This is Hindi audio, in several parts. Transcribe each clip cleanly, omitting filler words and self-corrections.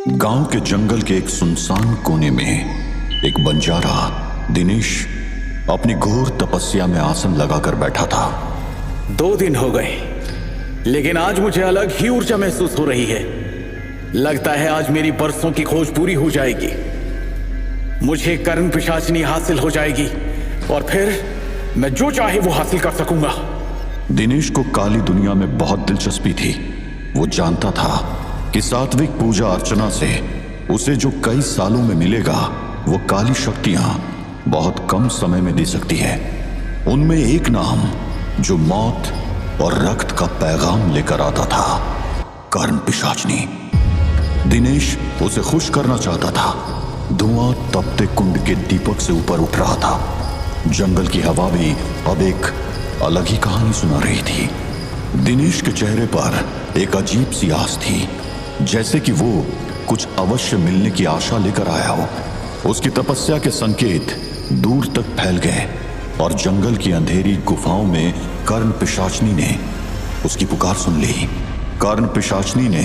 गांव के जंगल के एक सुनसान कोने में एक बंजारा दिनेश अपनी घोर तपस्या में आसन लगाकर बैठा था। 2 दिन हो गए, लेकिन आज मुझे अलग ही ऊर्जा महसूस हो रही है। लगता है आज मेरी बरसों की खोज पूरी हो जाएगी। मुझे कर्ण पिशाचिनी हासिल हो जाएगी और फिर मैं जो चाहे वो हासिल कर सकूंगा। दिनेश को काली दुनिया में बहुत दिलचस्पी थी। वो जानता था कि सात्विक पूजा अर्चना से उसे जो कई सालों में मिलेगा वो काली शक्तियां बहुत कम समय में दे सकती है। उनमें एक नाम जो मौत और रक्त का पैगाम लेकर आता था, कर्ण पिशाचिनी। दिनेश उसे खुश करना चाहता था। धुआं तपते कुंड के दीपक से ऊपर उठ रहा था। जंगल की हवा भी अब एक अलग ही कहानी सुना रही थी। दिनेश के चेहरे पर एक अजीब सी आस थी, जैसे कि वो कुछ अवश्य मिलने की आशा लेकर आया हो। उसकी तपस्या के संकेत दूर तक फैल गए और जंगल की अंधेरी गुफाओं में कर्ण पिशाचिनी ने उसकी पुकार सुन ली। कर्ण पिशाचिनी ने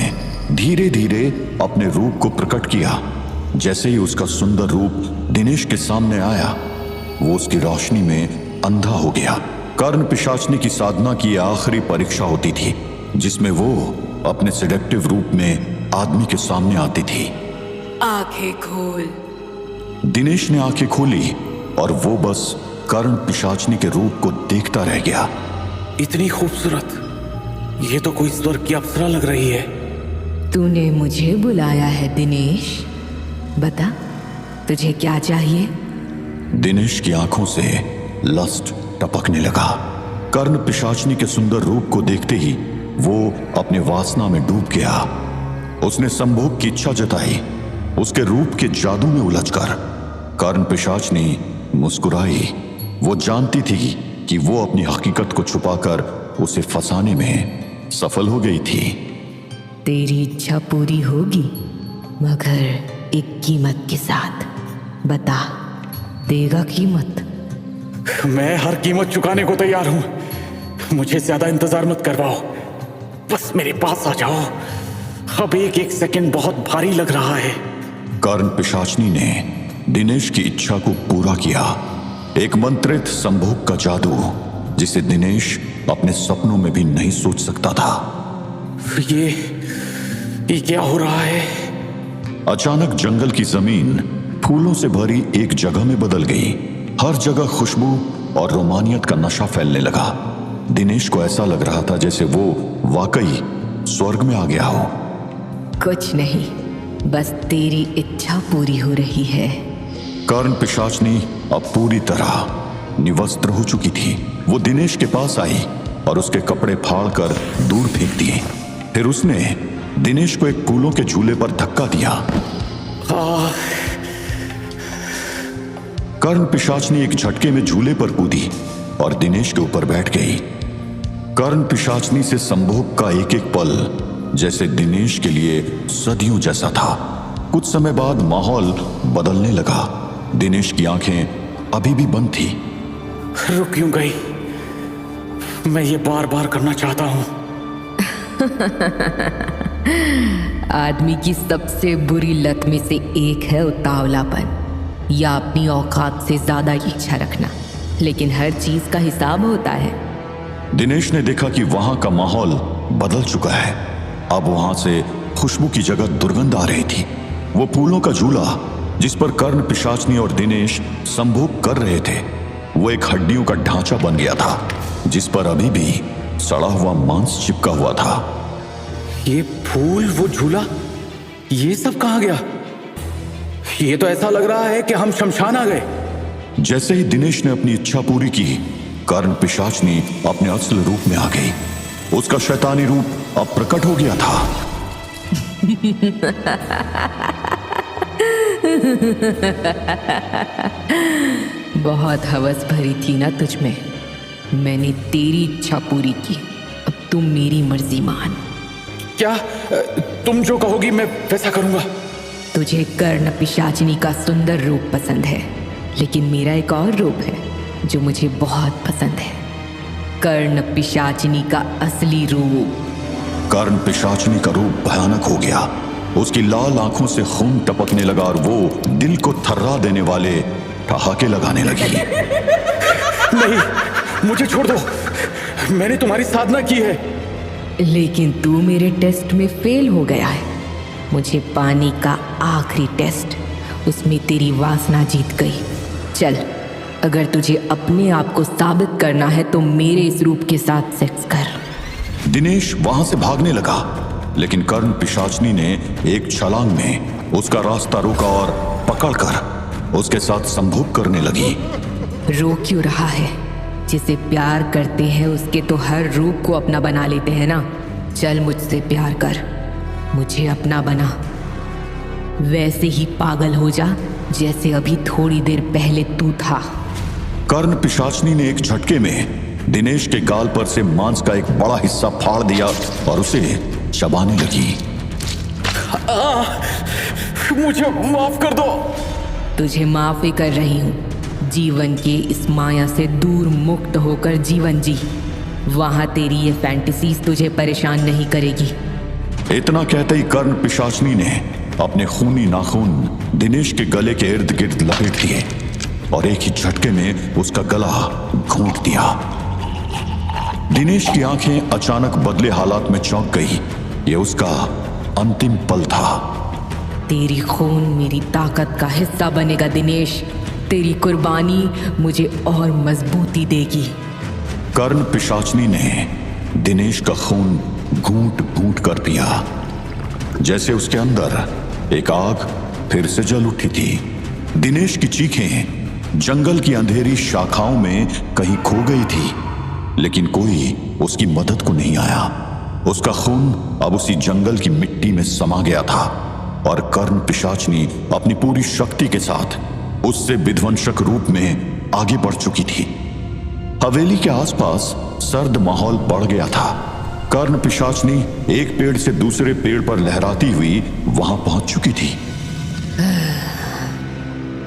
धीरे धीरे अपने रूप को प्रकट किया। जैसे ही उसका सुंदर रूप दिनेश के सामने आया, वो उसकी रोशनी में अंधा हो गया। कर्ण पिशाचिनी की साधना की आखिरी परीक्षा होती थी, जिसमें वो अपने सेडक्टिव रूप में आदमी के सामने आती थी। आंखें खोल। दिनेश ने आंखें खोली और वो बस कर्ण पिशाचिनी के रूप को देखता रह गया। इतनी खूबसूरत, ये तो कोई स्वर्ग की अप्सरा लग रही है। तूने मुझे बुलाया है दिनेश, बता तुझे क्या चाहिए? दिनेश की आंखों से लस्ट टपकने लगा। कर्ण पिशाचिनी के सुंदर रूप को देखते ही वो अपने वासना में डूब गया। उसने संभोग की इच्छा जताई। उसके रूप के जादू में उलझकर कर्ण पिशाचिनी मुस्कुराई। वो जानती थी कि वो अपनी हकीकत को छुपाकर उसे फंसाने में सफल हो गई थी। तेरी इच्छा पूरी होगी, मगर एक कीमत के साथ। बता, देगा कीमत? मैं हर कीमत चुकाने को तैयार हूं। मुझे ज्यादा इंतजार मत करवाओ, बस मेरे पास आ जाओ। अब एक सेकंड बहुत भारी लग रहा है। कर्ण पिशाचिनी ने दिनेश की इच्छा को पूरा किया। एक मंत्रित संभोग का जादू, जिसे दिनेश अपने सपनों में भी नहीं सोच सकता था। ये क्या हो रहा है? अचानक जंगल की जमीन फूलों से भरी एक जगह में बदल गई। हर जगह खुशबू और रोमानियत का नशा फैलने लगा। दिनेश को ऐसा लग रहा था जैसे वो वाकई स्वर्ग में आ गया हो। कुछ नहीं, बस तेरी इच्छा पूरी हो रही है। कर्ण पिशाचिनी अब पूरी तरह निवस्त्र हो चुकी थी। वो दिनेश के पास आई और उसके कपड़े फाड़कर दूर फेंक दिए। फिर उसने दिनेश को एक फूलों के झूले पर धक्का दिया। कर्ण पिशाचिनी एक झटके में झूले पर कूदी और दिनेश के ऊपर बैठ गई। कर्ण पिशाचिनी से संभोग का एक एक पल जैसे दिनेश के लिए सदियों जैसा था। कुछ समय बाद माहौल बदलने लगा। दिनेश की आंखें अभी भी बंद थी। रुक क्यों गई? मैं ये बार बार करना चाहता हूं। आदमी की सबसे बुरी लत में से एक है उतावलापन, या अपनी औकात से ज्यादा इच्छा रखना। लेकिन हर चीज का हिसाब होता है। दिनेश ने देखा कि वहां का माहौल बदल चुका है। अब वहां से खुशबू की जगह दुर्गंध आ रही थी। वो फूलों का झूला जिस पर कर्ण पिशाचिनी और दिनेश संभोग कर रहे थे, वो एक हड्डियों का ढांचा बन गया था, जिस पर अभी भी सड़ा हुआ मांस चिपका हुआ था। ये फूल, वो झूला, ये सब कहां गया? ये तो ऐसा लग रहा है कि हम शमशान आ गए। जैसे ही दिनेश ने अपनी इच्छा पूरी की, कर्ण पिशाचिनी अपने असल रूप में आ गई। उसका शैतानी रूप अब प्रकट हो गया था। बहुत हवस भरी थी ना तुझ में। मैंने तेरी इच्छा पूरी की, अब तुम मेरी मर्जी मान। क्या? तुम जो कहोगी मैं वैसा करूंगा। तुझे कर्ण पिशाचिनी का सुंदर रूप पसंद है, लेकिन मेरा एक और रूप है जो मुझे बहुत पसंद है। कर्ण पिशाचिनी का असली रूप। कर्ण पिशाचिनी का रूप भयानक हो गया। उसकी लाल आंखों से खून टपकने लगा और वो दिल को थर्रा देने वाले ठहाके लगाने लगी। नहीं, मुझे छोड़ दो, मैंने तुम्हारी साधना की है। लेकिन तू मेरे टेस्ट में फेल हो गया है। मुझे पाने का आखिरी टेस्ट, उसमें तेरी वासना जीत गई। चल, अगर तुझे अपने आप को साबित करना है तो मेरे इस रूप के साथ सेक्स कर। दिनेश वहां से भागने लगा, लेकिन कर्ण पिशाचनी ने एक छलांग में उसका रास्ता रोका और पकड़कर उसके साथ संभोग करने लगी। रो क्यों रहा है? जिसे प्यार करते हैं उसके तो हर रूप को अपना बना लेते हैं ना। चल मुझसे प्यार कर, मुझे अपना बना, वैसे ही पागल हो जा जैसे अभी थोड़ी देर पहले तू था। कर्ण पिशाचनी ने एक झटके में दिनेश के गाल पर से मांस का एक बड़ा हिस्सा फाड़ दिया और उसे चबाने लगी। मुझे माफ कर दो। तुझे माफी कर रही हूँ। जीवन के इस माया से दूर मुक्त होकर जीवन जी, वहां तेरी ये फैंटेसीज तुझे परेशान नहीं करेगी। इतना कहते ही कर्ण पिशाचनी ने अपने खूनी नाखून दिनेश के गले के इर्द गिर्द लपेट दिए और एक ही झटके में उसका गला घोंट दिया। दिनेश की आंखें अचानक बदले हालात में चौंक गई। ये उसका अंतिम पल था। तेरी खून मेरी ताकत का हिस्सा बनेगा दिनेश। तेरी कुर्बानी मुझे और मजबूती देगी। कर्ण पिशाचनी ने दिनेश का खून घूंट घूंट कर पिया, जैसे उसके अंदर एक आग फिर से जल उठी थी। दिनेश की चीखें जंगल की अंधेरी शाखाओं में कहीं खो गई थी, लेकिन कोई उसकी मदद को नहीं आया। उसका खून अब उसी जंगल की मिट्टी में समा गया था और कर्ण पिशाचनी अपनी पूरी शक्ति के साथ उससे विध्वंसक रूप में आगे बढ़ चुकी थी। हवेली के आसपास सर्द माहौल बढ़ गया था। कर्ण पिशाचनी एक पेड़ से दूसरे पेड़ पर लहराती हुई वहां पहुंच चुकी थी।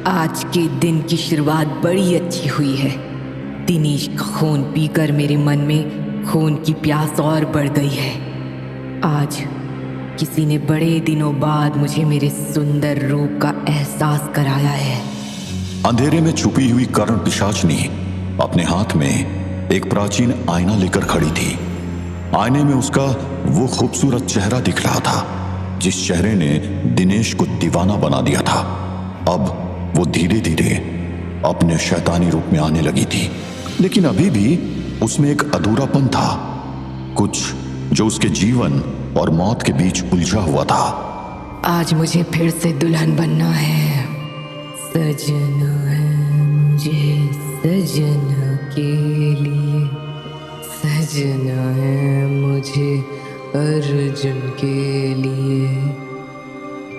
आज के दिन की शुरुआत बड़ी अच्छी हुई है। दिनेश का खून पीकर मेरे मन में खून की प्यास और बढ़ गई है। आज किसी ने बड़े दिनों बाद मुझे मेरे सुंदर रूप का एहसास कराया है। अंधेरे में छुपी हुई कर्ण पिशाचनी अपने हाथ में एक प्राचीन आईना लेकर खड़ी थी। आईने में उसका वो खूबसूरत चेहरा दिख रहा था जिस चेहरे ने दिनेश को दीवाना बना दिया था। अब वो धीरे धीरे अपने शैतानी रूप में आने लगी थी, लेकिन अभी भी उसमें एक अधूरापन था, कुछ जो उसके जीवन और मौत के बीच उलझा हुआ था। आज मुझे फिर से दुल्हन बनना है। सजना है मुझे सजना के लिए, सजना है मुझे अर्जुन के लिए।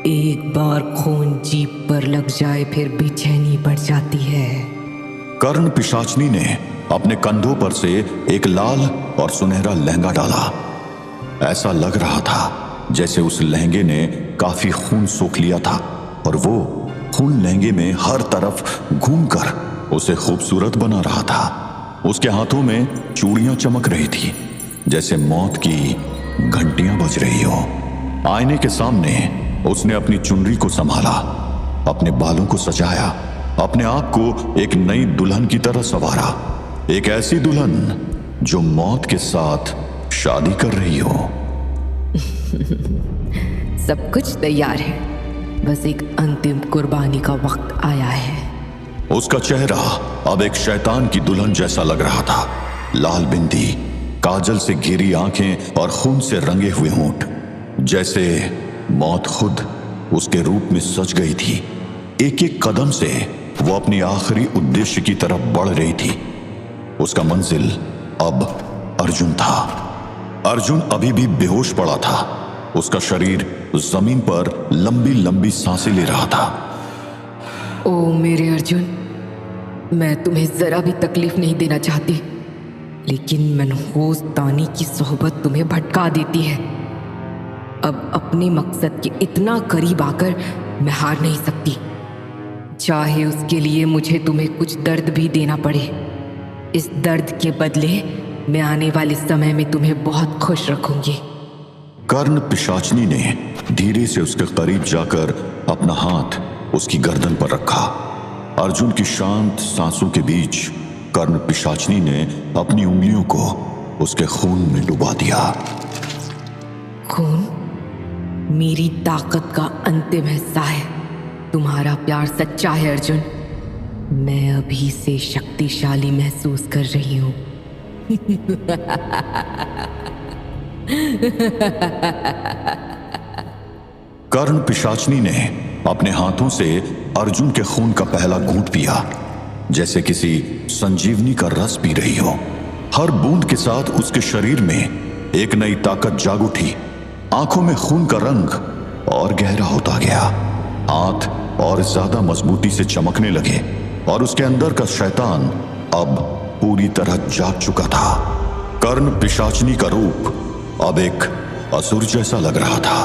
एक बार खून जीप पर लग जाए फिर बेचैनी बढ़ जाती है। कर्ण पिशाचनी ने अपने कंधों पर से एक लाल और सुनहरा लहंगा डाला। ऐसा लग रहा था जैसे उस लहंगे ने काफी खून सोख लिया था और वो खून लहंगे में हर तरफ घूमकर उसे खूबसूरत बना रहा था। उसके हाथों में चूड़ियां चमक रही थी जैसे मौत की घंटियां बज रही हो। आईने के सामने उसने अपनी चुनरी को संभाला, अपने बालों को सजाया, अपने आप को एक नई दुल्हन की तरह संवारा। एक ऐसी दुल्हन जो मौत के साथ शादी कर रही हो। सब कुछ तैयार है, बस एक अंतिम कुर्बानी का वक्त आया है। उसका चेहरा अब एक शैतान की दुल्हन जैसा लग रहा था। लाल बिंदी, काजल से घिरी आंखें और खून से रंगे हुए होंठ, जैसे मौत खुद उसके रूप में सज गई थी। एक एक कदम से वो अपनी आखिरी उद्देश्य की तरफ बढ़ रही थी। उसका मंजिल अब अर्जुन था। अर्जुन अभी भी बेहोश पड़ा था। उसका शरीर जमीन पर लंबी लंबी सांसें ले रहा था। ओ मेरे अर्जुन, मैं तुम्हें जरा भी तकलीफ नहीं देना चाहती, लेकिन मनहूस तानी की सोहबत तुम्हें भटका देती है। अब अपने मकसद के इतना करीब आकर मैं हार नहीं सकती, चाहे उसके लिए मुझे तुम्हें कुछ दर्द भी देना पड़े। इस दर्द के बदले मैं आने वाले समय में तुम्हें बहुत खुश रखूंगी। कर्ण पिशाचनी ने धीरे से उसके करीब जाकर अपना हाथ उसकी गर्दन पर रखा। अर्जुन की शांत सांसों के बीच कर्ण पिशाचनी ने अपनी उंगलियों को उसके खून में डुबा दिया। खून मेरी ताकत का अंतिम हिस्सा है। तुम्हारा प्यार सच्चा है अर्जुन। मैं अभी से शक्तिशाली महसूस कर रही हूं। कर्ण पिशाचनी ने अपने हाथों से अर्जुन के खून का पहला घूंट पिया, जैसे किसी संजीवनी का रस पी रही हो। हर बूंद के साथ उसके शरीर में एक नई ताकत जाग उठी। आंखों में खून का रंग और गहरा होता गया, हाथ और ज्यादा मजबूती से चमकने लगे और उसके अंदर का शैतान अब पूरी तरह जाग चुका था। कर्ण पिशाचनी का रूप अब एक असुर जैसा लग रहा था।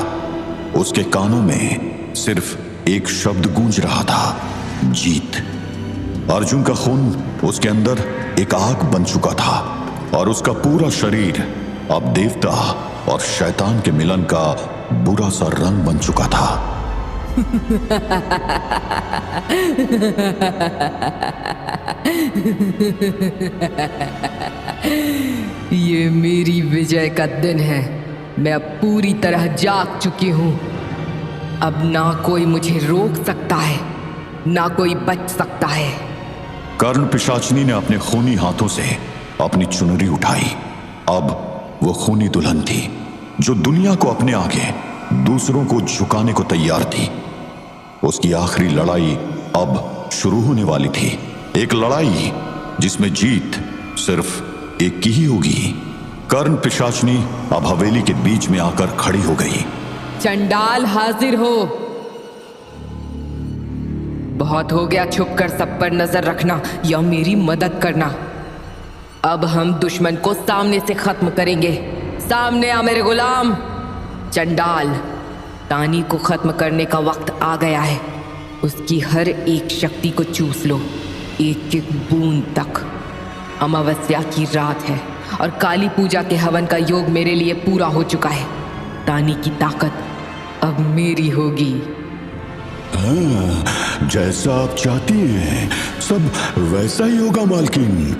उसके कानों में सिर्फ एक शब्द गूंज रहा था, जीत। अर्जुन का खून उसके अंदर एक आग बन चुका था और उसका पूरा शरीर अब देवता और शैतान के मिलन का बुरा सा रंग बन चुका था। ये मेरी विजय का दिन है। मैं अब पूरी तरह जाग चुकी हूं। अब ना कोई मुझे रोक सकता है, ना कोई बच सकता है। कर्ण पिशाचनी ने अपने खूनी हाथों से अपनी चुनरी उठाई। अब वो खूनी दुल्हन थी जो दुनिया को अपने आगे दूसरों को झुकाने को तैयार थी। उसकी आखिरी लड़ाई अब शुरू होने वाली थी, एक लड़ाई जिसमें जीत सिर्फ एक की ही होगी। कर्ण पिशाचनी अब हवेली के बीच में आकर खड़ी हो गई। चंडाल हाजिर हो। बहुत हो गया छुपकर सब पर नजर रखना या मेरी मदद करना। अब हम दुश्मन को सामने से खत्म करेंगे। सामने आ मेरे गुलाम। चंडाल, तानी को खत्म करने का वक्त आ गया है। उसकी हर एक शक्ति को चूस लो, एक एक बूंद तक। अमावस्या की रात है और काली पूजा के हवन का योग मेरे लिए पूरा हो चुका है। तानी की ताकत अब मेरी होगी। हाँ, जैसा आप चाहती हैं सब वैसा ही होगा मालकिन।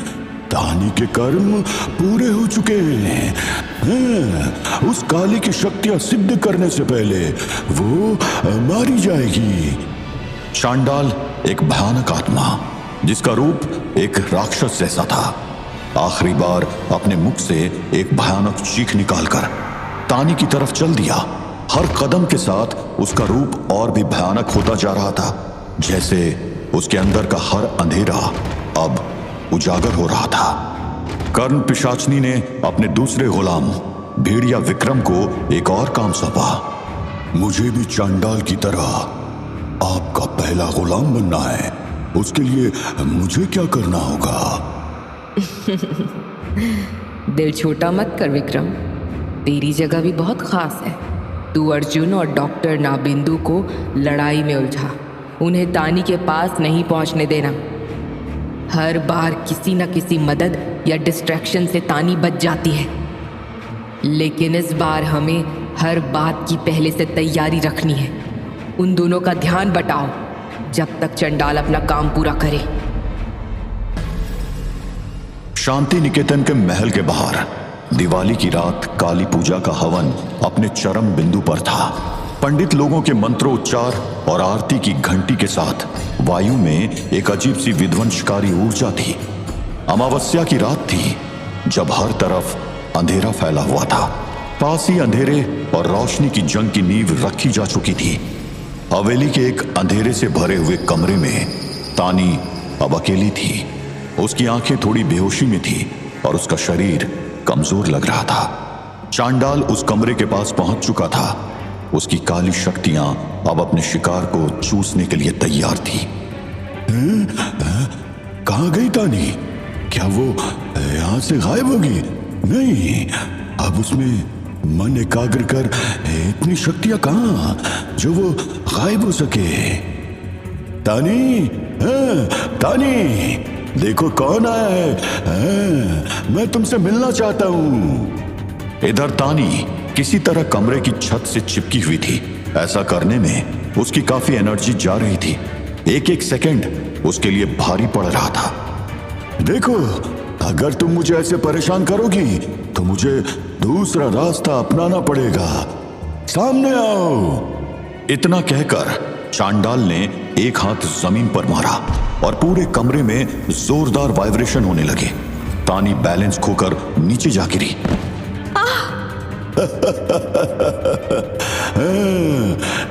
तानी के कर्म पूरे हो चुके हैं। हाँ, उस काली की शक्तियां सिद्ध करने से पहले वो मारी जाएगी। चांडाल एक भयानक आत्मा जिसका रूप एक राक्षस जैसा था, आखिरी बार अपने मुख से एक भयानक चीख निकालकर तानी की तरफ चल दिया। हर कदम के साथ उसका रूप और भी भयानक होता जा रहा था, जैसे उसके अंदर का हर अंधेरा अब उजागर हो रहा था। कर्ण पिशाचनी ने अपने दूसरे गुलाम भेड़िया विक्रम को एक और काम सौंपा। मुझे भी चांडाल की तरह आपका पहला गुलाम बनना है। उसके लिए मुझे क्या करना होगा? दिल छोटा मत कर विक्रम, तेरी जगह भी बहुत खास है। तू अर्जुन और डॉक्टर नाबिंदु को लड़ाई में उलझा। उन्हें तानी के पास नहीं पहुंचने देना। हर बार किसी न किसी मदद या डिस्ट्रैक्शन से तानी बच जाती है, लेकिन इस बार हमें हर बात की पहले से तैयारी रखनी है। उन दोनों का ध्यान बटाओ जब तक चंडाल अपना काम पूरा करे। शांति निकेतन के महल के बाहर दिवाली की रात काली पूजा का हवन अपने चरम बिंदु पर था। पंडित लोगों के मंत्रोच्चार और आरती की घंटी के साथ वायु में एक अजीब सी विध्वंसकारी ऊर्जा थी। अमावस्या की रात थी जब हर तरफ अंधेरा फैला हुआ था। पास ही अंधेरे और रोशनी की जंग की नींव रखी जा चुकी थी। हवेली के एक अंधेरे से भरे हुए कमरे में तानी अब अकेली थी। उसकी आंखें थोड़ी बेहोशी में थी और उसका शरीर कमजोर लग रहा था। चांडाल उस कमरे के पास पहुंच चुका था। उसकी काली शक्तियां अब अपने शिकार को चूसने के लिए तैयार थी। कहाँ गई तानी? क्या वो यहाँ से गायब होगी? नहीं, अब उसमें मन एकाग्र कर इतनी शक्तियां कहाँ जो वो गायब हो सके। तानी, हाँ, तानी, देखो कौन आया है। हाँ, मैं तुमसे मिलना चाहता हूँ। इधर तानी किसी तरह कमरे की छत से चिपकी हुई थी। ऐसा करने में उसकी काफी एनर्जी जा रही थी। एक एक सेकंड उसके लिए भारी पड़ रहा था। देखो, अगर तुम मुझे ऐसे परेशान करोगी तो मुझे दूसरा रास्ता अपनाना पड़ेगा। सामने आओ। इतना कहकर चांडाल ने एक हाथ जमीन पर मारा और पूरे कमरे में जोरदार वाइब्रेशन होने लगे। तानी बैलेंस खोकर नीचे जा गिरी।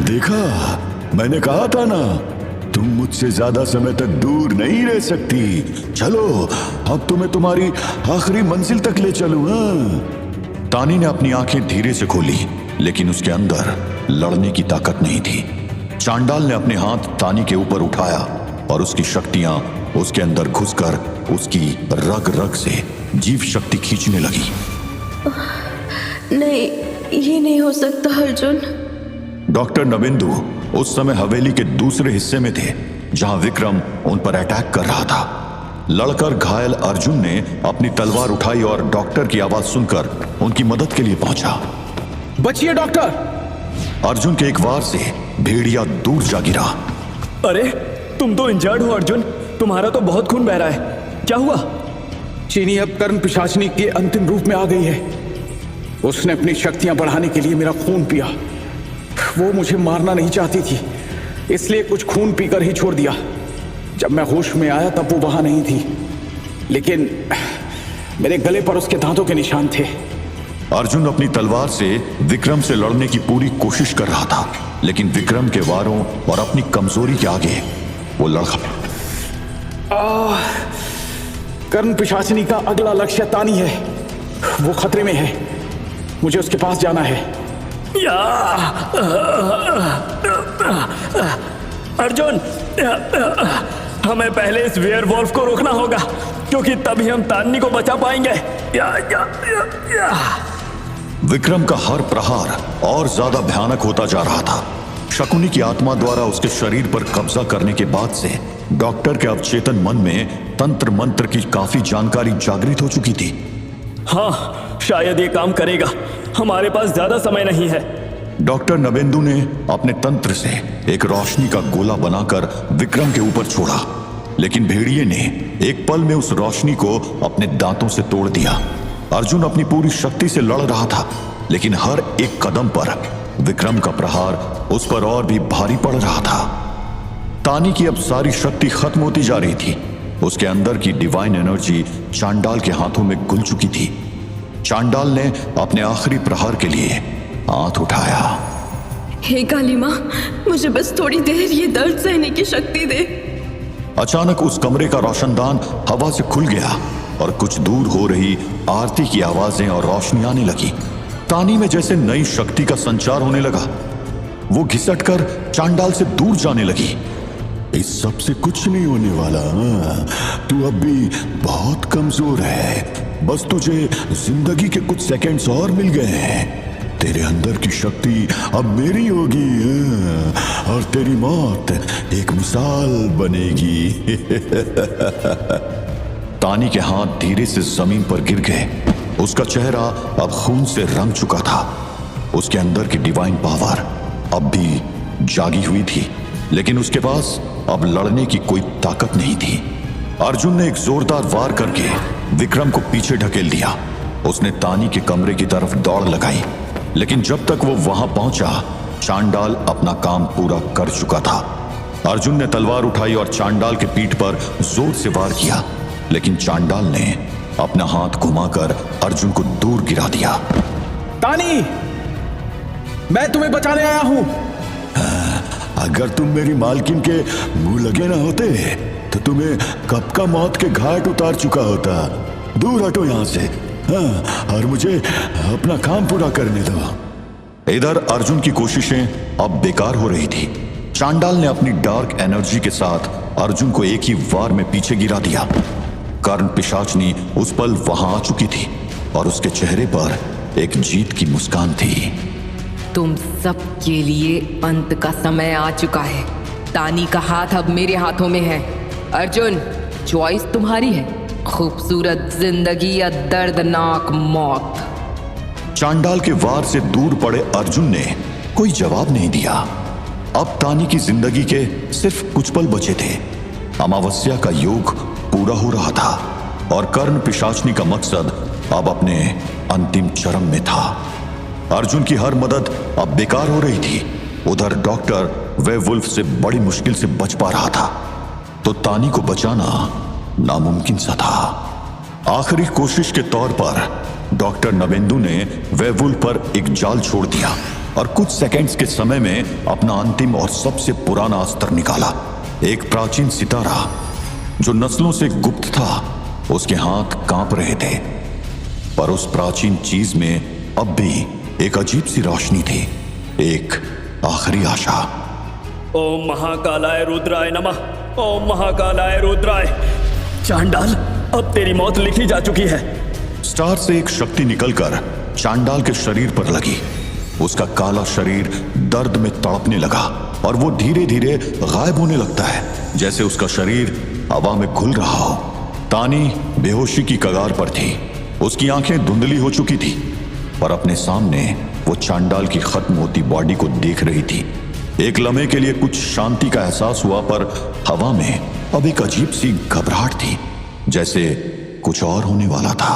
देखा, मैंने कहा था ना, तुम मुझसे ज्यादा समय तक दूर नहीं रह सकती। चलो, अब तुम्हें तुम्हारी आखिरी मंजिल तक ले चलूं। तानी ने अपनी आंखें धीरे से खोली, लेकिन उसके अंदर लड़ने की ताकत नहीं थी। चांडाल ने अपने हाथ तानी के ऊपर उठाया और उसकी शक्तियां उसके अंदर घुसकर उसकी रग रग से जीव शक्ति खींचने लगी। नहीं, ये नहीं हो सकता अर्जुन। डॉक्टर नवेंदु उस समय हवेली के दूसरे हिस्से में थे, जहां विक्रम उन पर अटैक कर रहा था। लड़कर घायल अर्जुन ने अपनी तलवार उठाई और डॉक्टर की आवाज सुनकर उनकी मदद के लिए पहुंचा। बचिए डॉक्टर। अर्जुन के एक वार से भेड़िया दूर जा गिरा। अरे, तुम तो इंजर्ड हो अर्जुन, तुम्हारा तो बहुत खून बह रहा है। क्या हुआ? चीनी अब कर्ण पिशाचिनी के अंतिम रूप में आ गई है। उसने अपनी शक्तियां बढ़ाने के लिए मेरा खून पिया। वो मुझे मारना नहीं चाहती थी, इसलिए कुछ खून पीकर ही छोड़ दिया। जब मैं होश में आया तब वो वहां नहीं थी, लेकिन मेरे गले पर उसके दांतों के निशान थे। अर्जुन अपनी तलवार से विक्रम से लड़ने की पूरी कोशिश कर रहा था, लेकिन विक्रम के वारों और अपनी कमजोरी के आगे वो लड़का। कर्ण पिशाचिनी का अगला लक्ष्य तानी है। वो खतरे में है, मुझे उसके पास जाना है। अर्जुन, हमें पहले इस वेयरवॉल्फ को रोकना होगा, क्योंकि तभी हम तान्नी को बचा पाएंगे। विक्रम का हर प्रहार और ज्यादा भयानक होता जा रहा था। शकुनी की आत्मा द्वारा उसके शरीर पर कब्जा करने के बाद से डॉक्टर के अवचेतन मन में तंत्र मंत्र की काफी जानकारी जागृत हो चुकी थी। हाँ, शायद ये काम करेगा। हमारे पास ज्यादा समय नहीं है। डॉक्टर नवेंदु ने अपने तंत्र से एक रोशनी का गोला बनाकर विक्रम के ऊपर छोड़ा, लेकिन भेड़िए ने एक पल में उस रोशनी को अपने दांतों से तोड़ दिया। अर्जुन अपनी पूरी शक्ति से लड़ रहा था, लेकिन हर एक कदम पर विक्रम का प्रहार उस पर और भी भारी पड़ रहा था। तानी की अब सारी शक्ति खत्म होती जा रही थी। उसके अंदर की डिवाइन एनर्जी चांडाल के हाथों में घुल चुकी थी। चांडाल ने अपने आखिरी प्रहार के लिए हाथ उठाया। हे काली माँ, मुझे बस थोड़ी देर ये दर्द सहने की शक्ति दे। अचानक उस कमरे का रोशनदान हवा से खुल गया और कुछ दूर हो रही आरती की आवाजें और रोशनी आने लगी। तानी में जैसे नई शक्ति का संचार होने लगा। वो घिसटकर चांडाल से दूर जाने लगी। इस सब से कुछ नहीं होने वाला। तू अब भी बहुत कमजोर है। बस तुझे जिंदगी के कुछ सेकंड्स और मिल गए हैं। तेरे अंदर की शक्ति अब मेरी होगी और तेरी मौत एक मिसाल बनेगी। तानी के हाथ धीरे से जमीन पर गिर गए। उसका चेहरा अब खून से रंग चुका था। उसके अंदर की डिवाइन पावर अब भी जागी हुई थी, लेकिन उसके पास अब लड़ने की कोई ताकत नहीं थी। अर्जुन ने एक जोरदार वार करके विक्रम को पीछे ढकेल दिया। उसने तानी के कमरे की तरफ दौड़ लगाई, लेकिन जब तक वो वहां पहुंचा, चांडाल अपना काम पूरा कर चुका था। अर्जुन ने तलवार उठाई और चांडाल के पीठ पर जोर से वार किया, लेकिन चांडाल ने अपना हाथ घुमाकर अर्जुन को दूर गिरा दिया। तानी, मैं तुम्हें बचाने आया हूं। अगर तुम मेरी मालकिन के मुंह लगे ना होते तो तुम्हें कब का मौत के घाट उतार चुका होता। दूर हटो यहां से। हाँ, और मुझे अपना काम पूरा करने दो। इधर अर्जुन की कोशिशें अब बेकार हो रही थी। चांडाल ने अपनी डार्क एनर्जी के साथ अर्जुन को एक ही वार में पीछे गिरा दिया। कर्ण पिशाचिनी उस पल वहां आ चुकी थी और उसके चेहरे पर एक जीत की मुस्कान थी। तुम सब के लिए अंत का समय आ चुका है। तानी का हाथ अब मेरे हाथों में है। अर्जुन, चॉइस तुम्हारी है, खूबसूरत जिंदगी या दर्दनाक मौत। चांडाल के वार से दूर पड़े अर्जुन ने कोई जवाब नहीं दिया। अब तानी की जिंदगी के सिर्फ कुछ पल बचे थे। अमावस्या का योग पूरा हो रहा था और कर्ण पिशाचनी का मकसद अब अपने अंतिम चरम में था। अर्जुन की हर मदद अब बेकार हो रही थी। उधर डॉक्टर वेवुल्फ से बड़ी मुश्किल से बच पा रहा था, तो तानी को बचाना नामुमकिन सा था। आखिरी कोशिश के तौर पर डॉक्टर नवेंदु ने वेवुल्फ पर एक जाल छोड़ दिया और कुछ सेकंड्स के समय में अपना अंतिम और सबसे पुराना अस्त्र निकाला। एक प्राचीन सितारा जो नस्लों से गुप्त था, उसके हाथ कांप रहे थे, पर उस प्राचीन चीज में अब भी एक अजीब सी रोशनी थी, एक आखिरी आशा। ओम महाकालाय रुद्राय नमः। ओम महाकालाय रुद्राय। चांडाल, अब तेरी मौत लिखी जा चुकी है। स्टार से एक शक्ति निकलकर चांडाल के शरीर पर लगी। उसका काला शरीर दर्द में तड़पने लगा और वो धीरे धीरे गायब होने लगता है, जैसे उसका शरीर हवा में घुल रहा हो। तानी बेहोशी की कगार पर थी। उसकी आंखें धुंधली हो चुकी थी, पर अपने सामने वो चांडाल की खत्म होती बॉडी को देख रही थी। एक लम्हे के लिए कुछ शांति का एहसास हुआ, पर हवा में अब एक अजीब सी घबराहट थी, जैसे कुछ और होने वाला था।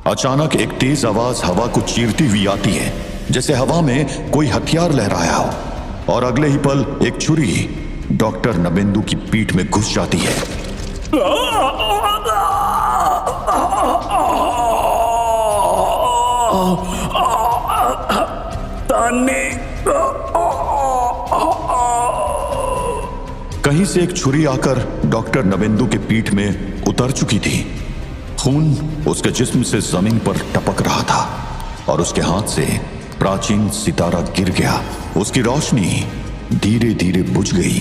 अचानक एक तेज आवाज हवा को चीरती हुई आती है, जैसे हवा में कोई हथियार लहराया हो, और अगले ही पल एक छुरी डॉक्टर नवेंदु की पीठ में घुस जाती है। कहीं से एक छुरी आकर डॉक्टर नवेंदु के पीठ में उतर चुकी थी। खून उसके जिस्म से जमीन पर टपक रहा था और उसके हाथ से प्राचीन सितारा गिर गया। उसकी रोशनी धीरे धीरे बुझ गई।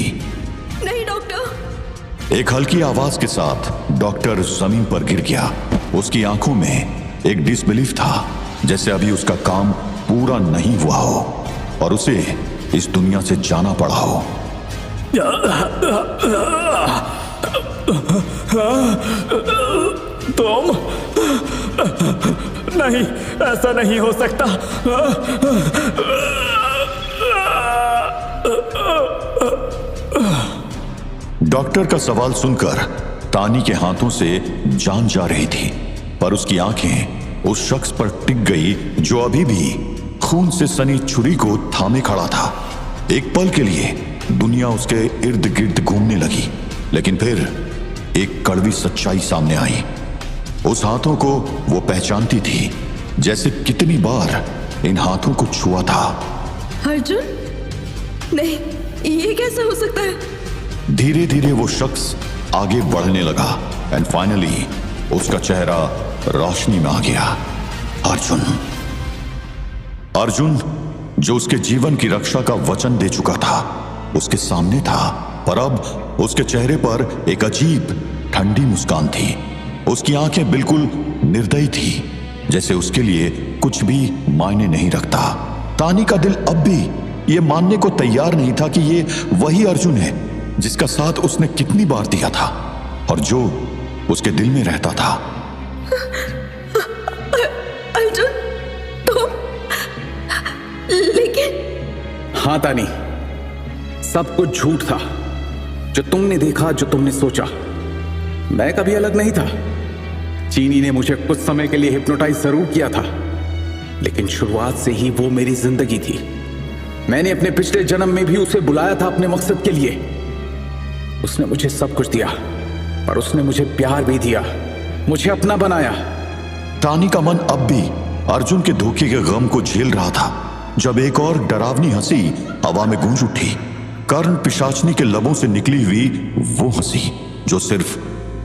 नहीं डॉक्टर। एक हल्की आवाज के साथ डॉक्टर जमीन पर गिर गया। उसकी आंखों में एक डिसबिलीफ था, जैसे अभी उसका काम पूरा नहीं हुआ हो और उसे इस दुनिया से जाना पड़ा हो। तुम? नहीं, ऐसा नहीं हो सकता। डॉक्टर का सवाल सुनकर तानी के हाथों से जान जा रही थी, पर उसकी आंखें उस शख्स पर टिक गई जो अभी भी खून से सनी छुरी को थामे खड़ा था। एक पल के लिए दुनिया उसके इर्द गिर्द घूमने लगी, लेकिन फिर एक कड़वी सच्चाई सामने आई। उस हाथों को वो पहचानती थी, जैसे कितनी बार इन हाथों को छुआ था। अर्जुन? नहीं, ये कैसे हो सकता है? धीरे धीरे वो शख्स आगे बढ़ने लगा एंड फाइनली उसका चेहरा रोशनी में आ गया। अर्जुन। अर्जुन, जो उसके जीवन की रक्षा का वचन दे चुका था, उसके सामने था, पर अब उसके चेहरे पर एक अजीब ठंडी मुस्कान थी। उसकी आंखें बिल्कुल निर्दयी थी, जैसे उसके लिए कुछ भी मायने नहीं रखता। तानी का दिल अब भी ये मानने को तैयार नहीं था कि ये वही अर्जुन है जिसका साथ उसने कितनी बार दिया था और जो उसके दिल में रहता था। अर्जुन, तुम? लेकिन हाँ तानी, सब कुछ झूठ था। जो तुमने देखा, जो तुमने सोचा, मैं कभी अलग नहीं था। चीनी ने मुझे कुछ समय के लिए हिप्नोटाइज जरूर किया था, लेकिन शुरुआत से ही वो मेरी जिंदगी थी। मैंने अपने पिछले जन्म में भी उसे बुलाया था अपने मकसद के लिए। उसने मुझे सब कुछ दिया, पर उसने मुझे प्यार भी दिया, मुझे अपना बनाया। तानी का मन अब भी अर्जुन के धोखे के गम को झेल रहा था, जब एक और डरावनी हंसी हवा में गूंज उठी। कर्ण पिशाचनी के लबों से निकली हुई वो हंसी जो सिर्फ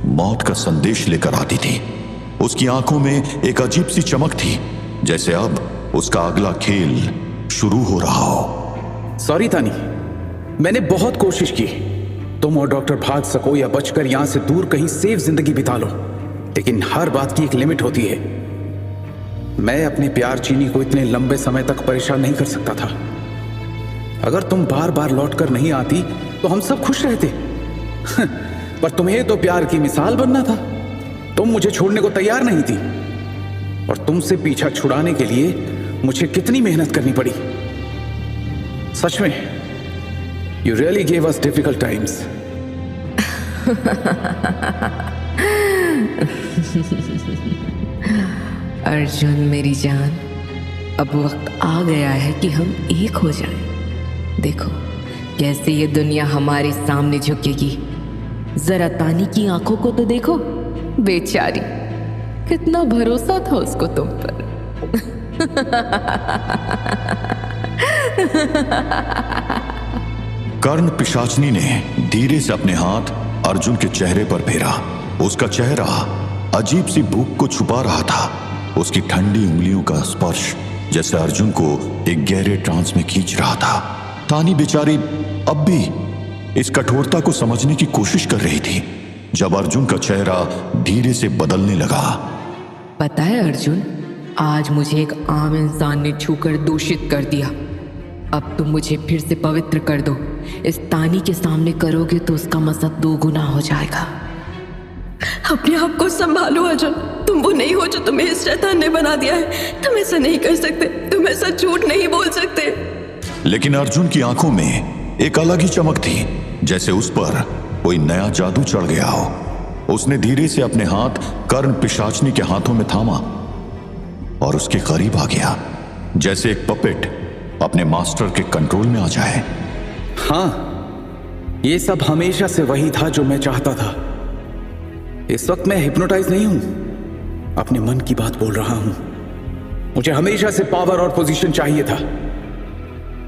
मौत का संदेश लेकर आती थी। उसकी आंखों में एक अजीब सी चमक थी, जैसे अब उसका अगला खेल शुरू हो रहा हो। सॉरी तानी, मैंने बहुत कोशिश की तुम और डॉक्टर भाग सको या बचकर यहां से दूर कहीं सेफ जिंदगी बिता लो, लेकिन हर बात की एक लिमिट होती है। मैं अपने प्यार चीनी को इतने लंबे समय तक परेशान नहीं कर सकता था। अगर तुम बार बार लौटकर नहीं आती तो हम सब खुश रहते। पर तुम्हें तो प्यार की मिसाल बनना था। तुम मुझे छोड़ने को तैयार नहीं थी। और तुमसे पीछा छुड़ाने के लिए मुझे कितनी मेहनत करनी पड़ी। सच में, you really gave us difficult times. Arjun मेरी जान, अब वक्त आ गया है कि हम एक हो जाएं। देखो कैसे ये दुनिया हमारे सामने झुकेगी। जरा तानी की आंखों को तो देखो, बेचारी, कितना भरोसा था उसको तुम पर। कर्ण पिशाचनी ने धीरे से अपने हाथ अर्जुन के चेहरे पर फेरा। उसका चेहरा अजीब सी भूख को छुपा रहा था। उसकी ठंडी उंगलियों का स्पर्श जैसे अर्जुन को एक गहरे ट्रांस में खींच रहा था। तानी बेचारी अब भी इस कठोरता को समझने की कोशिश कर रही थी जब अर्जुन का चेहरा धीरे से बदलने लगा। पता है अर्जुन, आज मुझे एक आम इंसान ने छूकर दूषित कर दिया। अब तुम मुझे फिर से पवित्र कर दो। इस तानी के सामने करोगे तो उसका मसद 2 गुना हो जाएगा। अपने आप को संभालो अर्जुन, तुम वो नहीं हो जो तुम्हें इस शैतान ने बना दिया है। तुम ऐसा नहीं कर सकते, तुम ऐसा झूठ नहीं बोल सकते। लेकिन अर्जुन की आंखों में एक अलग ही चमक थी, जैसे उस पर कोई नया जादू चढ़ गया हो। उसने धीरे से अपने हाथ कर्ण पिशाचनी के हाथों में थामा और उसके करीब आ गया, जैसे एक पपेट अपने मास्टर के कंट्रोल में आ जाए। हाँ, ये सब हमेशा से वही था जो मैं चाहता था। इस वक्त मैं हिप्नोटाइज नहीं हूं, अपने मन की बात बोल रहा हूं। मुझे हमेशा से पावर और पोजीशन चाहिए था।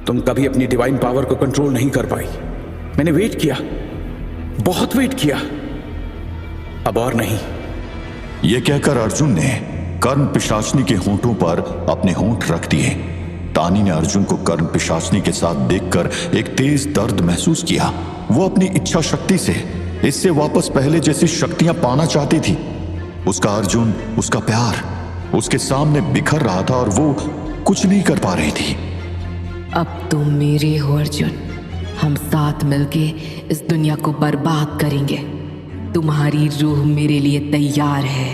तुम कभी अपनी डिवाइन पावर को कंट्रोल नहीं कर पाई। मैंने वेट किया, बहुत वेट किया, अब और नहीं। यह कहकर अर्जुन ने कर्ण पिशाचनी के होंठों पर अपने होंठ रख दिए। तानी ने अर्जुन को कर्ण पिशाचनी के साथ देखकर एक तेज दर्द महसूस किया। वो अपनी इच्छा शक्ति से इससे वापस पहले जैसी शक्तियां पाना चाहती थी। उसका अर्जुन, उसका प्यार उसके सामने बिखर रहा था और वो कुछ नहीं कर पा रही थी। अब तुम मेरे हो अर्जुन, हम साथ मिलके इस दुनिया को बर्बाद करेंगे। तुम्हारी रूह मेरे लिए तैयार है।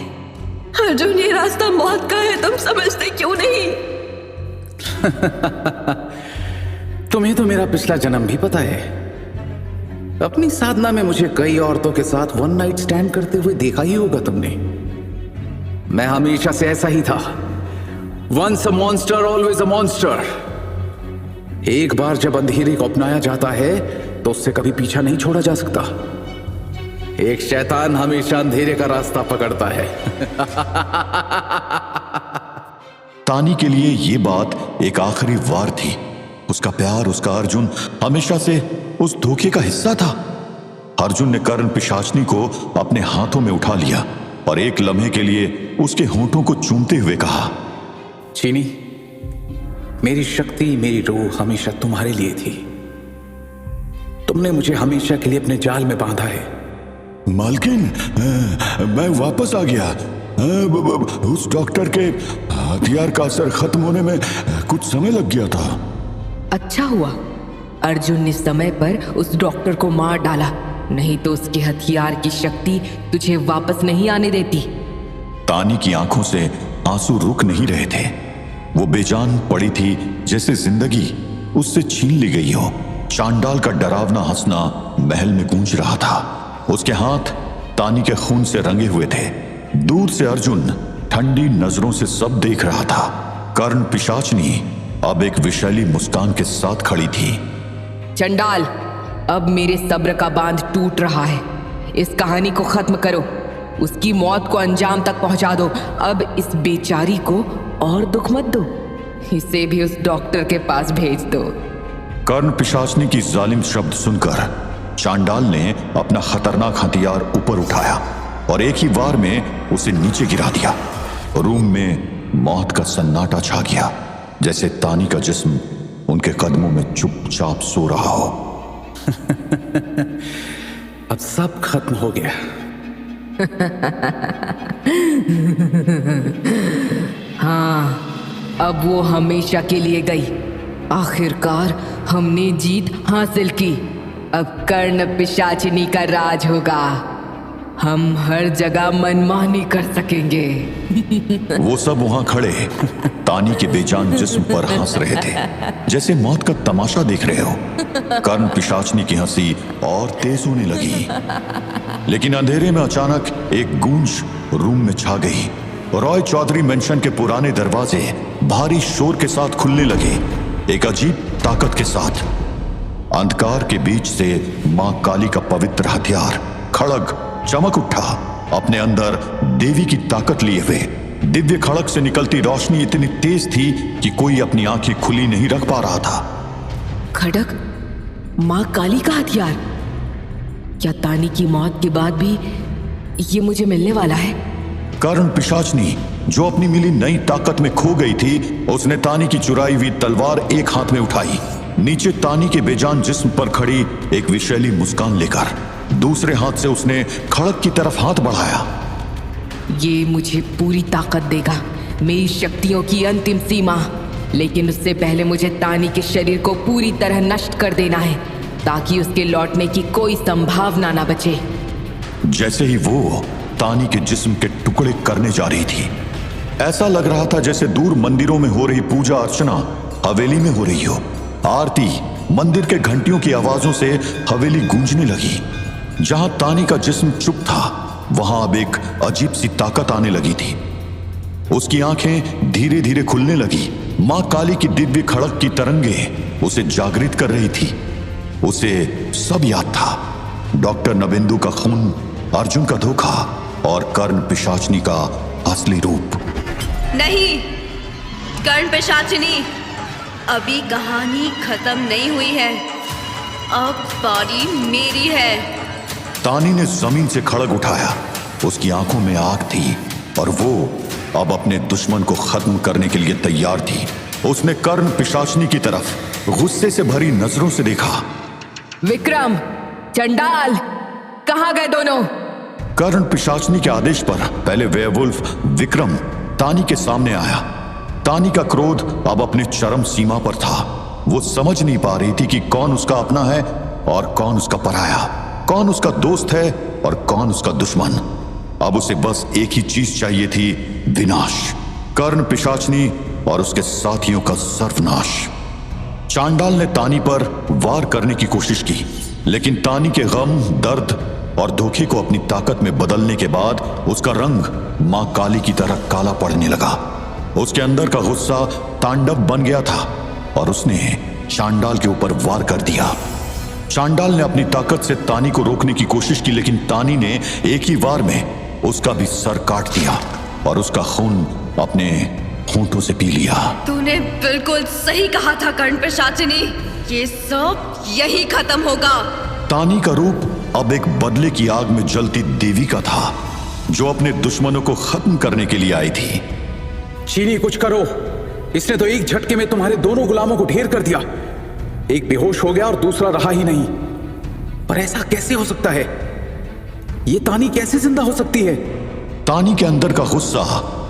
अर्जुन, ये रास्ता मौत का है, तुम समझते क्यों नहीं? तुम्हें तो मेरा पिछला जन्म भी पता है। अपनी साधना में मुझे कई औरतों के साथ 1 नाइट स्टैंड करते हुए देखा ही होगा तुमने। मैं हमेशा से ऐसा ही था। Once a monster always a monster. एक बार जब अंधेरे को अपनाया जाता है तो उससे कभी पीछा नहीं छोड़ा जा सकता। एक शैतान हमेशा अंधेरे का रास्ता पकड़ता है। तानी के लिए ये बात एक आखिरी वार थी। उसका प्यार, उसका अर्जुन हमेशा से उस धोखे का हिस्सा था। अर्जुन ने कर्ण पिशाचनी को अपने हाथों में उठा लिया और एक लम्हे के लिए उसके होंठों को चूमते हुए कहा, चीनी, मेरी शक्ति, मेरी रूह हमेशा तुम्हारे लिए थी। तुमने मुझे हमेशा के लिए अपने जाल में बांधा है। मालकिन, मैं वापस आ गया। उस डॉक्टर के हथियार का असर खत्म होने में कुछ समय लग गया था। अच्छा हुआ अर्जुन ने समय पर उस डॉक्टर को मार डाला, नहीं तो उसके हथियार की शक्ति तुझे वापस नहीं आने देती। तानी की आंखों से आंसू रुक नहीं रहे थे। वो बेजान पड़ी थी, जैसे जिंदगी उससे छीन ली गई हो। चांडाल का डरावना हंसना महल में गूंज रहा था। उसके हाथ तानी के खून से रंगे हुए थे। दूर से अर्जुन ठंडी नजरों से सब देख रहा था। कर्ण पिशाचनी अब एक विषैली मुस्कान के साथ खड़ी थी। चंडाल, अब मेरे सब्र का बांध टूट रहा है। इस कहानी को खत्म करो, उसकी मौत को अंजाम तक पहुंचा दो। अब इस बेचारी को और दुख मत दो, इसे भी उस डॉक्टर के पास भेज दो। कर्ण पिशाचनी की जालिम शब्द सुनकर चांडाल ने अपना खतरनाक हथियार ऊपर उठाया और एक ही वार में उसे नीचे गिरा दिया। रूम में मौत का सन्नाटा छा गया, जैसे तानी का जिस्म उनके कदमों में चुपचाप सो रहा हो। अब सब खत्म हो गया। हाँ, अब वो हमेशा के लिए गई। आखिरकार हमने जीत हासिल की। अब कर्ण पिशाचिनी का राज होगा। हम हर जगह मनमानी कर सकेंगे। वो सब वहां खड़े तानी के बेजान जिस्म पर हंस रहे थे, जैसे मौत का तमाशा देख रहे हो। कर्ण पिशाचनी की हंसी और तेज होने लगी, लेकिन अंधेरे में अचानक एक गूंज रूम में छा गई। रॉय चौधरी मेंशन के पुराने दरवाजे भारी शोर के साथ खुलने लगे, एक अजीब ताकत के साथ। अंधकार के बीच से मां काली का पवित्र हथियार खड़ग चमक उठा, अपने अंदर देवी की ताकत लिए हुए। दिव्य खड़ग से निकलती रोशनी इतनी तेज थी कि कोई अपनी आंखें खुली नहीं रख पा रहा था। खड़ग माँ काली का हथियार? क्या तानी की मौत के बाद भी ये मुझे मिलने वाला है? कर्ण पिशाचनी जो अपनी मिली नई ताकत में खो गई थी, उसने तानी की चुराई हुई तलवार एक हाथ में उठाई, नीचे तानी के बेजान जिस्म पर खड़ी एक विषैली मुस्कान लेकर दूसरे हाथ से उसने खड़ग की तरफ हाथ बढ़ाया। ये मुझे पूरी ताकत देगा, मेरी शक्तियों की अंतिम सीमा। लेकिन उससे पहले मुझे तानी के शरीर को पूरी तरह नष्ट कर देना है, ताकि उसके लौटने की कोई संभावना ना बचे। जैसे ही वो तानी के जिस्म के टुकड़े करने जा रही थी, ऐसा लग रहा था जैसे दूर मंदिरों में हो रही पूजा अर्चना हवेली में हो रही हो। आरती, मंदिर के घंटियों की आवाजों से हवेली गूंजने लगी। जहां तानी का जिस्म चुप था, वहां अब एक अजीब सी ताकत आने लगी थी। उसकी आंखें धीरे धीरे खुलने लगी। मां काली की दिव्य खड़ग की तरंगे उसे जागृत कर रही थी। उसे सब याद था, डॉक्टर नवेंदु का खून, अर्जुन का धोखा और कर्ण पिशाचनी का असली रूप। नहीं कर्ण पिशाचिनी, अभी कहानी खत्म नहीं हुई है, अब बारी मेरी है। तानी ने जमीन से खड़ग उठाया, उसकी आंखों में आग थी और वो अब अपने दुश्मन को खत्म करने के लिए तैयार थी। उसने कर्ण पिशाचनी की तरफ गुस्से से भरी नजरों से देखा। विक्रम, चंडाल, कहाँ गए दोनों? कर्ण पिशाचनी के आदेश पर पहले वेयरवुल्फ विक्रम तानी के सामने आया। तानी का क्रोध अब अपनी चरम सीमा पर था। वो समझ नहीं पा रही थी कि कौन उसका अपना है और कौन उसका पराया, कौन उसका दोस्त है और कौन उसका दुश्मन। अब उसे बस एक ही चीज चाहिए थी, विनाश। कर्ण पिशाचनी और उसके साथियों का सर्वनाश। चांडाल ने तानी पर वार करने की कोशिश की, लेकिन तानी के गम, दर्द और धोखे को अपनी ताकत में बदलने के बाद उसका रंग मां काली की तरह काला पड़ने लगा। उसके अंदर का गुस्सा तांडव बन गया था और उसने चांडाल के ऊपर वार कर दिया। चांडाल ने अपनी ताकत से तानी को रोकने की कोशिश की, लेकिन तानी ने एक ही वार में उसका भी सर काट दिया और उसका खून अपने होंठों से पी लिया। तूने बिल्कुल सही कहा था कर्ण पिशाचिनी, ये सब यही खत्म होगा। तानी का रूप अब एक बदले की आग में जलती देवी का था, जो अपने दुश्मनों को खत्म करने के लिए आई थी। चीनी कुछ करो, इसने तो एक झटके में तुम्हारे दोनों गुलामों को ढेर कर दिया। एक बेहोश हो गया और दूसरा रहा ही नहीं। पर ऐसा कैसे हो सकता है? ये तानी कैसे जिंदा हो सकती है? तानी के अंदर का गुस्सा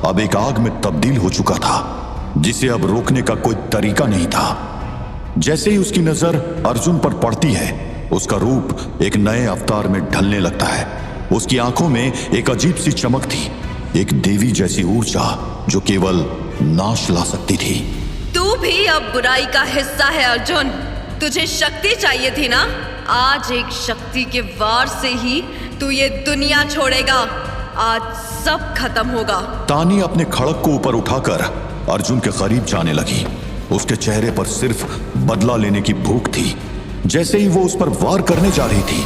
अब एक आग में तब्दील हो चुका था, जिसे अब रोकने का कोई तरीका नहीं था। जैसे ही उसकी नजर अर्जुन पर पड़ती है, उसका रूप एक नए अवतार में ढलने लगता है। उसकी आंखों में एक अजीब सी चमक थी, एक देवी जैसी ऊर्जा जो केवल नाश ला सकती थी। तू भी अब बुराई का हिस्सा है अर्जुन। तुझे शक्ति चाहिए थी ना? आज एक शक्ति के वार से ही तू ये दुनिया छोड़ेगा। आज सब खत्म होगा। तानी अपने खड़ग को ऊपर उठाकर अर्जुन के करीब जाने लगी। उसके चेहरे पर सिर्फ बदला लेने की भूख थी। जैसे ही वो उस पर वार करने जा रही थी,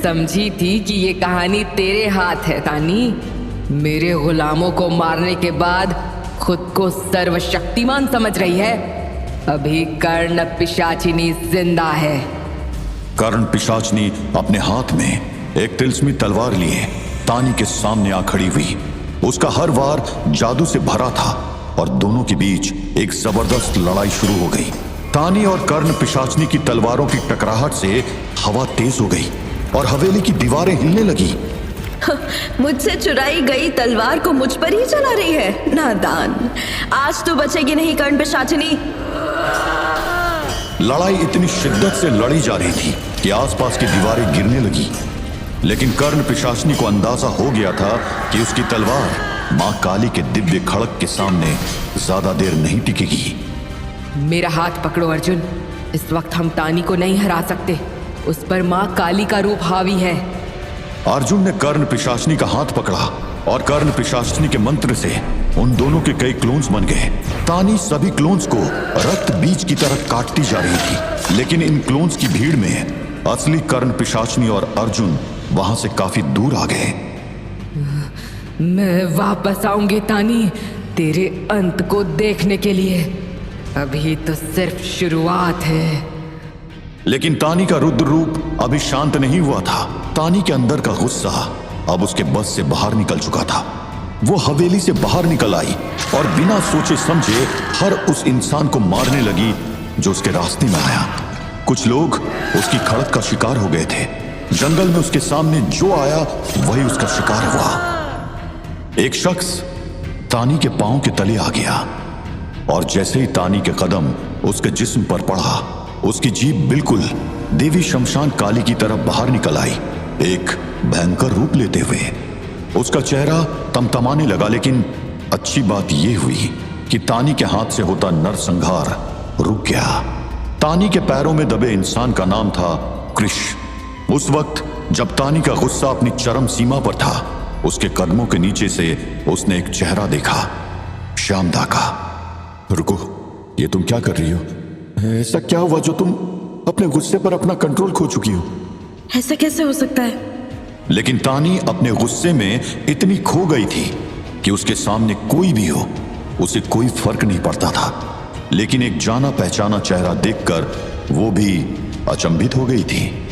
समझी थी कि ये कहानी तेरे हाथ है तानी। मेरे गुलामों को मारने के बाद खुद को सर्वशक्तिमान समझ रही है। अभी कर्ण पिशाचिनी जिंदा है। कर्ण पिशाचनी अपने हाथ में एक तिलस्मी तलवार लिए तानी के सामने आ खड़ी हुई। उसका हर वार जादू से भरा था और दोनों के बीच एक जबरदस्त लड़ाई शुरू हो गई। तानी और कर्ण पिशाचनी की तलवारों की टकराहट से हवा तेज हो गई और हवेली की दीवारें हिलने लगी। मुझसे चुराई गई तलवार को मुझ पर ही चला रही है, नादान। आज तो बचेगी नहीं कर्ण पिशाचिनी। लड़ाई इतनी शिद्दत से लड़ी जा रही थी कि आसपास की दीवारें गिरने लगी, लेकिन कर्ण पिशाचनी को अंदाजा हो गया था कि उसकी तलवार मां काली के दिव्य खड़क के सामने ज्यादा देर नहीं टिकेगी। मेरा हाथ पकड़ो अर्जुन, इस वक्त हम तानी को नहीं हरा सकते, उस पर माँ काली का रूप हावी है। अर्जुन ने कर्ण पिशाचनी का हाथ पकड़ा और कर्ण पिशाचनी के मंत्र से उन दोनों के कई क्लोन्स बन गए। तानी सभी क्लोन्स को रक्त बीज की तरह काटती जा रही थी, लेकिन इन क्लोन्स की भीड़ में असली कर्ण पिशाचनी और अर्जुन वहां से काफी दूर आ गए। मैं वापस आऊंगी तानी, तेरे अंत को देखने के लिए। अभी तो सिर्फ शुरुआत है। लेकिन तानी का रुद्र रूप अभी शांत नहीं हुआ था। तानी के अंदर का गुस्सा अब उसके बस से बाहर निकल चुका था। वो हवेली से बाहर निकल आई और बिना सोचे समझे हर उस इंसान को मारने लगी जो उसके रास्ते में आया। कुछ लोग उसकी खड़क का शिकार हो गए थे। जंगल में उसके सामने जो आया वही उसका शिकार हुआ। एक शख्स तानी के पांव के तले आ गया और जैसे ही तानी के कदम उसके जिस्म पर पड़ा, उसकी जीभ बिल्कुल देवी शमशान काली की तरफ बाहर निकल आई, एक भयंकर रूप लेते हुए। उसका चेहरा तमतमाने लगा, लेकिन अच्छी बात यह हुई कि तानी के हाथ से होता नरसंहार रुक गया। तानी के पैरों में दबे इंसान का नाम था कृष। उस वक्त जब तानी का गुस्सा अपनी चरम सीमा पर था, उसके कदमों के नीचे से उसने एक चेहरा देखा, श्यामदा का। रुको, ये तुम क्या कर रही हो? ऐसा क्या हुआ जो तुम अपने गुस्से पर अपना कंट्रोल खो चुकी हो? ऐसा कैसे हो सकता है? लेकिन तानी अपने गुस्से में इतनी खो गई थी कि उसके सामने कोई भी हो उसे कोई फर्क नहीं पड़ता था। लेकिन एक जाना पहचाना चेहरा देखकर वो भी अचंभित हो गई थी।